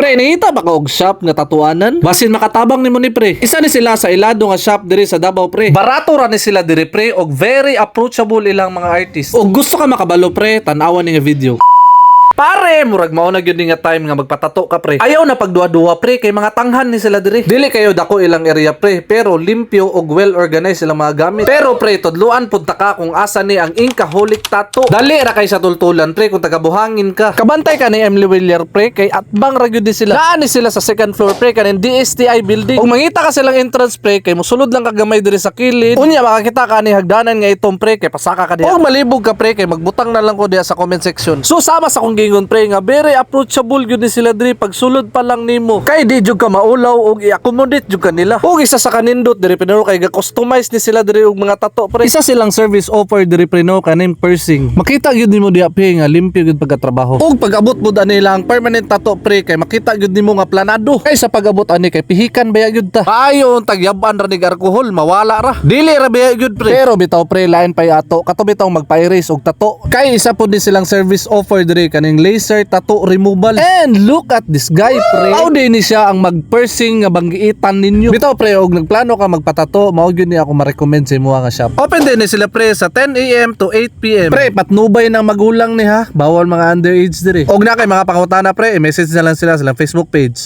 Pre, nangita ba ka og shop nga tatuanan? Basin makatabang nimo ni pre. Isa ni sila sa ilado nga shop diri sa Davao pre. Barato ra ni sila diri pre og very approachable ilang mga artist. Og gusto ka makabalo pre, tan-awan ni nga video. Pare, murag mao na gyud ni nga time nga magpatato ka pre. Ayaw na pagduwa-duwa pre kay mga tanghan ni sila diri. Dili kayo dako ilang area pre, pero limpyo og well organized ilang mga gamit. Pero pre, tudluan pud ta ka kung asa ni ang Inkaholic Tattoo. Dali ra kay sa tultulan pre kung tagabuhangin ka. Kabantay ka ni Emily Villar pre kay atbang ra gyud sila. Naa ni sila sa second floor pre kanin DSTI building. Kung mangita ka silang entrance pre kay mosulod lang kagamay diri sa kilid. Unya makakita ka ni hagdanan nga itong pre kay pasaka ka diha. Og malibog ka pre kay magbutang na lang ko diha sa comment section. So sama sa kong gingon pre nga very approachable gyud ni sila diri pagsulod pa lang nimo. Kay di jud ka maulaw og i-accommodate jud kanila. Og isa sa kanindot diri pinero kay ga-customize ni sila diri og mga tato pre. Isa silang service offer diri pinero kaning piercing. Makita gyud nimo diha pre nga limpyo gyud pagkatrabaho. Og pag-abot pud ani lang permanent tato pre kay makita gyud nimo nga planado. Kay sa pag-abot ani kay pihikan baya gyud ta. Ayon tagyaban ra ni alcohol mawala ra. Dili ra baya gyud pre. Pero bitaw pre lain pay ato kato bitaw magpa-erase og tato. Kay isa pud ni silang service offer diri kaning laser tattoo removal. And look at this guy pre. How din ni siya ang mag-piercing nga banggiitan ninyo. Bitaw pre og nagplano ka magpatato, mao gyud ni ako ma-recommend sa imo nga shop. Open din ni sila pre sa 10 AM to 8 PM. Pre patnubay ng magulang ni ha. Bawal mga underage diri. Og na kay mga pangutana pre, i-message na lang sila sa Facebook page.